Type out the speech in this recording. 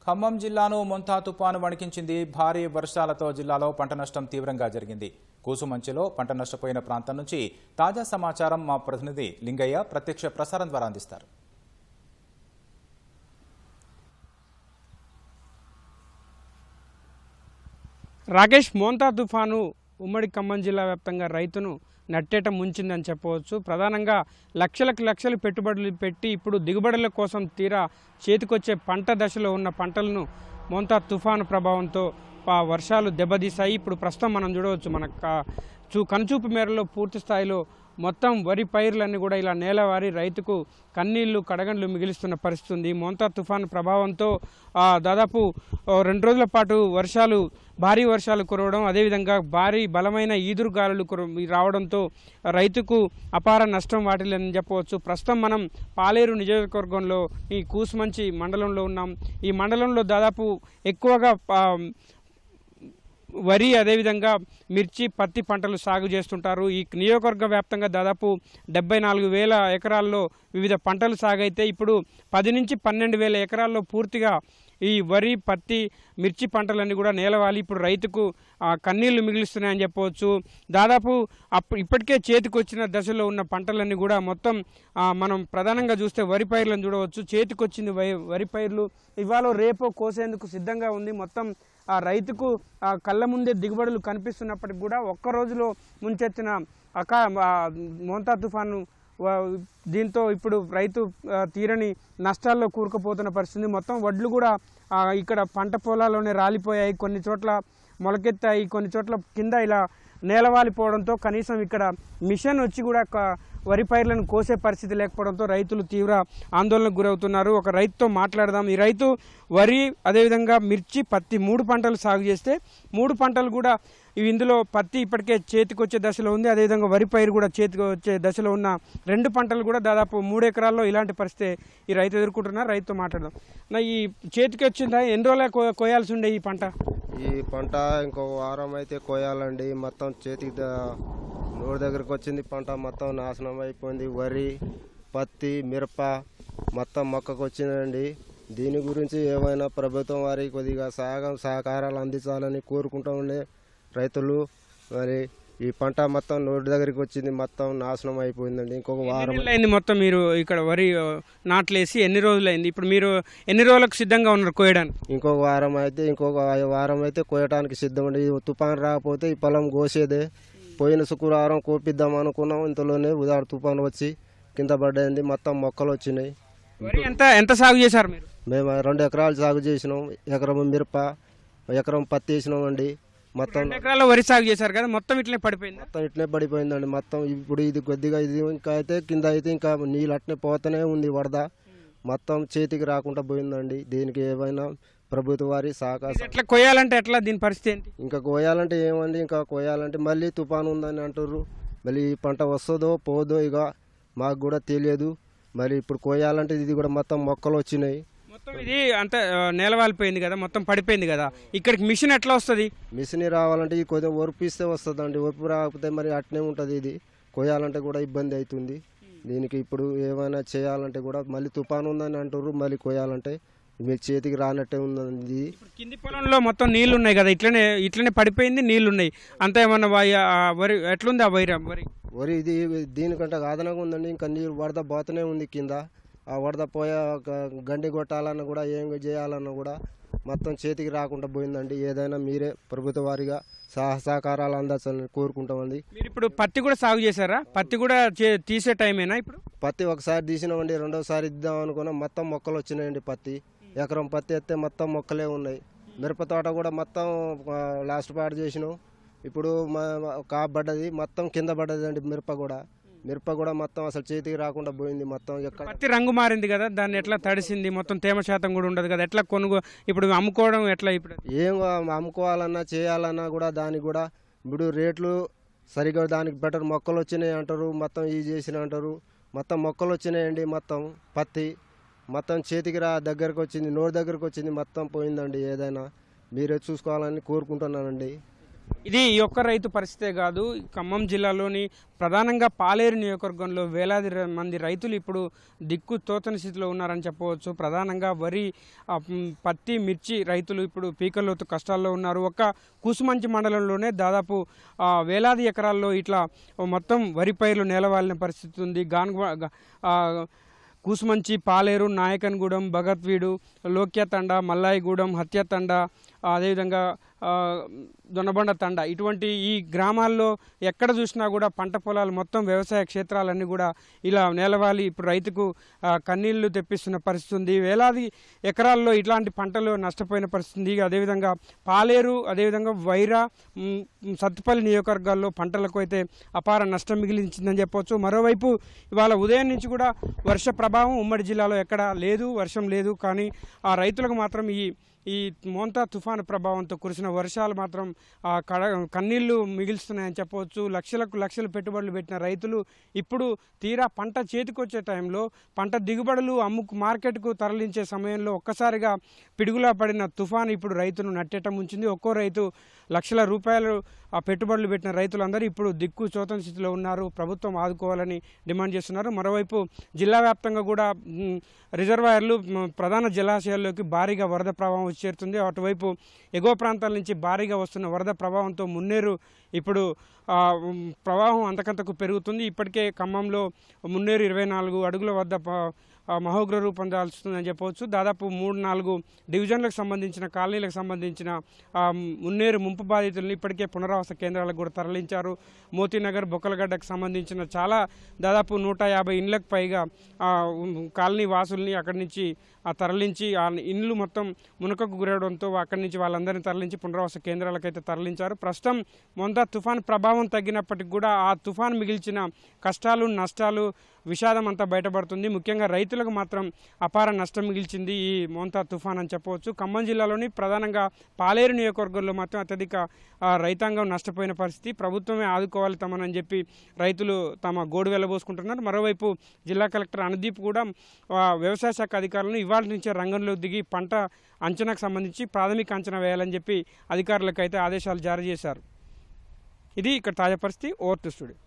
ఖమ్మం జిల్లాను మొంతా తుపాను వణికించింది. భారీ వర్షాలతో జిల్లాలో పంట నష్టం తీవ్రంగా జరిగింది. కూసుమంచిలో పంట నష్టపోయిన ప్రాంతం నుంచి తాజా సమాచారం మా ప్రతినిధి లింగయ్య ప్రత్యక్ష ప్రసారం ద్వారా అందిస్తారు. రాకేష్, మోంతా తుఫాను ఉమ్మడి ఖమ్మం జిల్లా వ్యాప్తంగా రైతును నట్టేట ముంచిందని చెప్పవచ్చు. ప్రధానంగా లక్షలు పెట్టుబడులు పెట్టి ఇప్పుడు దిగుబడుల కోసం తీరా చేతికొచ్చే పంట దశలో ఉన్న పంటలను మోంతా తుఫాను ప్రభావంతో వర్షాలు దెబ్బతీశాయి. ఇప్పుడు ప్రస్తుతం మనం చూడవచ్చు, మన కనుచూపు మేరలో పూర్తి స్థాయిలో మొత్తం వరి పైర్లన్నీ కూడా ఇలా నేలవారి రైతుకు కన్నీళ్లు కడగండ్లు మిగిలిస్తున్న పరిస్థితి ఉంది. మోంతా తుఫాను ప్రభావంతో దాదాపు 2 రోజుల పాటు భారీ వర్షాలు కురవడం, అదేవిధంగా భారీ బలమైన ఈదురుగాలులు రావడంతో రైతుకు అపార నష్టం వాటిల్లని చెప్పవచ్చు. ప్రస్తుతం మనం పాలేరు నియోజకవర్గంలో ఈ కూసుమంచి మండలంలో ఉన్నాం. ఈ మండలంలో దాదాపు ఎక్కువగా వరి, అదేవిధంగా మిర్చి, పత్తి పంటలు సాగు చేస్తుంటారు. ఈ నియోజకవర్గ వ్యాప్తంగా దాదాపు 74,000 ఎకరాల్లో వివిధ పంటలు సాగైతే ఇప్పుడు 10 నుంచి 12,000 ఎకరాల్లో పూర్తిగా ఈ వరి, పత్తి, మిర్చి పంటలన్నీ కూడా నేలవాలి. ఇప్పుడు రైతుకు కన్నీళ్లు మిగిలిస్తున్నాయని చెప్పవచ్చు. దాదాపు ఇప్పటికే చేతికొచ్చిన దశలో ఉన్న పంటలన్నీ కూడా మొత్తం మనం ప్రధానంగా చూస్తే వరి పైర్లను చూడవచ్చు. చేతికొచ్చింది వరి పైర్లు ఇవాళ రేపో కోసేందుకు సిద్ధంగా ఉంది. మొత్తం ఆ రైతుకు కళ్ళ ముందే దిగుబడులు కనిపిస్తున్నప్పటికి కూడా ఒక్క రోజులో ముంచెత్తిన మోంతా తుఫాను దీంతో ఇప్పుడు రైతు తీరని నష్టాల్లో కూరుకుపోతున్న పరిస్థితి. మొత్తం వడ్లు కూడా ఇక్కడ పంట పొలాల్లోనే రాలిపోయాయి, కొన్ని చోట్ల మొలకెత్తాయి, కొన్ని చోట్ల కింద ఇలా నేలవాలిపోవడంతో కనీసం ఇక్కడ మిషన్ వచ్చి కూడా వరి పైర్లను కోసే పరిస్థితి లేకపోవడంతో రైతులు తీవ్ర ఆందోళనకు గురవుతున్నారు. ఒక రైతుతో మాట్లాడదాం. ఈ రైతు వరి, అదేవిధంగా మిర్చి, పత్తి 3 పంటలు సాగు చేస్తే 3 పంటలు కూడా ఇందులో పత్తి ఇప్పటికే చేతికొచ్చే దశలో ఉంది, అదేవిధంగా వరి పైరు కూడా చేతికి వచ్చే దశలో ఉన్న 2 పంటలు కూడా దాదాపు 3 ఎకరాల్లో ఇలాంటి పరిస్థితి ఈ రైతు ఎదుర్కొంటున్నారు. రైతుతో మాట్లాడదాం. ఈ చేతికి వచ్చిందా, ఎన్ని రోజులు కోయాల్సి ఉండే ఈ పంట? ఈ పంట ఇంకో వారం అయితే కోయాలండి. మొత్తం చేతికి నోటి దగ్గరకు వచ్చింది. పంట మొత్తం నాశనం అయిపోయింది. వరి, పత్తి, మిరప మొత్తం మొక్కకు వచ్చిందండి. దీని గురించి ఏమైనా ప్రభుత్వం వారికి కొద్దిగా సహకారాలు అందించాలని కోరుకుంటూ ఉండే రైతులు. మరి ఈ పంట మొత్తం నోటి దగ్గరికి వచ్చింది, మొత్తం నాశనం అయిపోయిందండి. ఇంకొక వారం అయింది. మొత్తం మీరు ఇక్కడ వరి నాట్లేసి ఎన్ని రోజులు అయింది? ఇప్పుడు మీరు ఎన్ని రోజులకు సిద్ధంగా ఉన్నారు కోయడానికి? ఇంకొక వారం అయితే కోయడానికి సిద్ధం అండి. తుఫాను రాకపోతే ఈ పొలం కోసేదే. పోయిన శుక్రవారం కోపిద్దాం అనుకున్నాం, ఇంతలోనే ఉదాహరణ తుఫాను వచ్చి కింద పడ్డది. మొత్తం మొక్కలు వచ్చినాయి. ఎంత సాగు చేశారు మీరు? మేము 2 ఎకరాలు సాగు చేసినాం. ఎకరం మిరప, ఎకరం పత్తి వేసినాం అండి. మొత్తం 2 ఎకరాల్లో వరి సాగు చేశారు కదా, మొత్తం ఇట్లనే పడిపోయింది. మొత్తం ఇట్లనే పడిపోయిందండి. మొత్తం ఇప్పుడు ఇది కొద్దిగా ఇది ఇంకా అయితే కింద అయితే ఇంకా నీళ్ళు అట్నే పోతూనే ఉంది. వరద మొత్తం చేతికి రాకుండా పోయిందండి. దీనికి ఏమైనా ప్రభుత్వ వారి సహకారం. ఎట్లా కోయాలంటే ఎట్లా, దీని పరిస్థితి ఏంటి? ఇంకా కోయాలంటే ఏమండి, ఇంకా కోయాలంటే మళ్ళీ తుఫాను ఉందని అంటారు. మళ్ళీ ఈ పంట వస్తుందో పోదో ఇక మాకు కూడా తెలియదు. మరి ఇప్పుడు కోయాలంటే ఇది కూడా మొత్తం మొక్కలు వచ్చినాయి. మొత్తం ఇది అంత నేలవాలిపోయింది కదా, మొత్తం పడిపోయింది కదా. ఇక్కడికి మిషన్ ఎట్లా వస్తుంది? మిషన్ రావాలంటే ఈ కొద్దిగా ఒరిపిస్తే వస్తుందండి. ఒరిపి రాకపోతే మరి అట్నే ఉంటుంది. ఇది కోయాలంటే కూడా ఇబ్బంది అవుతుంది. దీనికి ఇప్పుడు ఏమైనా చేయాలంటే కూడా మళ్ళీ తుఫాను ఉందని అంటారు. మళ్ళీ కోయాలంటే మీకు చేతికి రానట్టే ఉందండి. కింది పొలంలో మొత్తం నీళ్లు ఉన్నాయి కదా, ఇట్లనే పడిపోయింది, నీళ్లు ఉన్నాయి. అంత ఏమన్నా వరి ఎట్లుంది ఆ వరి ఇది దీనికంటే అదనంగా ఉందండి. ఇంకా నీరు వరద పోతూనే ఉంది కింద. ఆ వరద పోయే గండి కొట్టాలన్నా కూడా ఏం చేయాలన్నా కూడా మొత్తం చేతికి రాకుండా పోయిందండి. ఏదైనా మీరే ప్రభుత్వ వారిగా సహకారాలు అందాలని కోరుకుంటామండి. మీరు ఇప్పుడు పత్తి కూడా సాగు చేశారా? పత్తి కూడా తీసే టైమేనా ఇప్పుడు? పత్తి ఒకసారి తీసినామండి, రెండోసారి ఇద్దాం అనుకున్నాం. మొత్తం మొక్కలు వచ్చినాయండి. పత్తి ఎకరం పత్తి ఎత్తే మొత్తం మొక్కలే ఉన్నాయి. మిరప తోట కూడా మొత్తం లాస్ట్ పాటు చేసినాం. ఇప్పుడు కాపు పడ్డది, మొత్తం కింద పడ్డది అండి. మిరప కూడా మొత్తం అసలు చేతికి రాకుండా పోయింది. మొత్తం పత్తి రంగు మారింది కదా, దాన్ని ఎట్లా తడిసింది, మొత్తం తేమ శాతం కూడా ఉండదు కదా, ఎట్లా ఇప్పుడు అమ్ముకోవడం ఎట్లా? ఇప్పుడు ఏం అమ్ముకోవాలన్నా చేయాలన్నా కూడా దానికి కూడా ఇప్పుడు రేట్లు సరిగా దానికి బెటర్. మొక్కలు వచ్చినాయి అంటారు, మొత్తం ఇది చేసిన అంటారు. మొత్తం మొక్కలు వచ్చినాయండి. మొత్తం పత్తి మొత్తం చేతికి దగ్గరకు వచ్చింది, నోటి దగ్గరకు వచ్చింది, మొత్తం పోయిందండి. ఏదైనా మీరే చూసుకోవాలని కోరుకుంటున్నానండి. ఇది ఈ ఒక్క రైతు పరిస్థితే కాదు, ఖమ్మం జిల్లాలోని ప్రధానంగా పాలేరు నియోజకవర్గంలో వేలాది మంది రైతులు ఇప్పుడు దిక్కు తోచని స్థితిలో ఉన్నారని చెప్పవచ్చు. ప్రధానంగా వరి, పత్తి, మిర్చి రైతులు ఇప్పుడు పీకల్లోతు కష్టాల్లో ఉన్నారు. ఒక్క కూసుమంచి మండలంలోనే దాదాపు వేలాది ఎకరాల్లో ఇట్లా మొత్తం వరి పైర్లు నేలవాలిన పరిస్థితి ఉంది. కూసుమంచి, పాలేరు, నాయకన్గూడెం, భగత్వీడు, లోక్యతండ, మల్లాయిగూడెం, హత్యతండ, అదేవిధంగా దొనబండ తండ, ఇటువంటి ఈ గ్రామాల్లో ఎక్కడ చూసినా కూడా పంట పొలాలు మొత్తం వ్యవసాయ క్షేత్రాలన్నీ కూడా ఇలా నేలవాలి ఇప్పుడు రైతుకు కన్నీళ్లు తెప్పిస్తున్న పరిస్థితి ఉంది. వేలాది ఎకరాల్లో ఇట్లాంటి పంటలు నష్టపోయిన పరిస్థితి. అదేవిధంగా పాలేరు, అదేవిధంగా వైరా, సత్తుపల్లి నియోజకవర్గాల్లో పంటలకు అయితే అపార నష్టం మిగిలించిందని చెప్పవచ్చు. మరోవైపు ఇవాళ ఉదయం నుంచి కూడా వర్ష ప్రభావం ఉమ్మడి జిల్లాలో ఎక్కడా లేదు, వర్షం లేదు. కానీ ఆ రైతులకు మాత్రం ఈ మోంతా తుఫాను ప్రభావంతో కురిసిన వర్షాలు మాత్రం కన్నీళ్లు మిగిల్స్తున్నాయని చెప్పవచ్చు. లక్షలు పెట్టుబడులు పెట్టిన రైతులు ఇప్పుడు తీరా పంట చేతికొచ్చే టైంలో పంట దిగుబడులు మార్కెట్కు తరలించే సమయంలో ఒక్కసారిగా పిడుగులా పడిన తుఫాను ఇప్పుడు రైతును నట్టేటం ఉంచింది. ఒక్కో రైతు లక్షల రూపాయలు పెట్టుబడులు పెట్టిన రైతులందరూ ఇప్పుడు దిక్కు చోతని స్థితిలో ఉన్నారు. ప్రభుత్వం ఆదుకోవాలని డిమాండ్ చేస్తున్నారు. మరోవైపు జిల్లా వ్యాప్తంగా కూడా రిజర్వాయర్లు, ప్రధాన జలాశయాల్లోకి భారీగా వరద ప్రభావం చేరుతుంది. అటువైపు ఎగువ ప్రాంతాల నుంచి భారీగా వస్తున్న వరద ప్రభావంతో మున్నేరు ఇప్పుడు ప్రవాహం అంతకంతకు పెరుగుతుంది. ఇప్పటికే ఖమ్మంలో మున్నేరు 24 అడుగుల వద్ద మహోగ్ర రూపం దాల్చుతుందని చెప్పవచ్చు. దాదాపు 3-4 డివిజన్లకు సంబంధించిన కాలనీలకు సంబంధించిన మున్నేరు ముంపు బాధితులను ఇప్పటికే పునరావాస కేంద్రాలకు కూడా తరలించారు. మోతీనగర్, బొక్కలగడ్డకు సంబంధించిన దాదాపు 150 ఇండ్లకు పైగా కాలనీ వాసుల్ని అక్కడి నుంచి తరలించి ఆ ఇండ్లు మొత్తం మునకకు గురవడంతో అక్కడి నుంచి వాళ్ళందరినీ తరలించి పునరావాస కేంద్రాలకైతే తరలించారు. ప్రస్తుతం మొంతా తుఫాన్ ప్రభావం తగ్గినప్పటికీ కూడా ఆ తుఫాన్ మిగిల్చిన కష్టాలు, నష్టాలు, విషాదం అంతా బయటపడుతుంది. ముఖ్యంగా రైతులకు మాత్రం అపార నష్టం మిగిల్చింది ఈ మోంతా తుఫాన్ అని చెప్పవచ్చు. ఖమ్మం జిల్లాలోని ప్రధానంగా పాలేరు నియోజకవర్గంలో మాత్రం అత్యధిక రైతాంగం నష్టపోయిన పరిస్థితి. ప్రభుత్వమే ఆదుకోవాలి తమనని చెప్పి రైతులు తమ గోడు వెళ్ళబోసుకుంటున్నారు. మరోవైపు జిల్లా కలెక్టర్ అనుదీప్ కూడా వ్యవసాయ శాఖ అధికారులను ఇవాళ నుంచే రంగంలో దిగి పంట అంచనాకు సంబంధించి ప్రాథమిక అంచనా వేయాలని చెప్పి అధికారులకు అయితే ఆదేశాలు జారీ చేశారు. ఇది ఇక్కడ తాజా పరిస్థితి. Over to studio.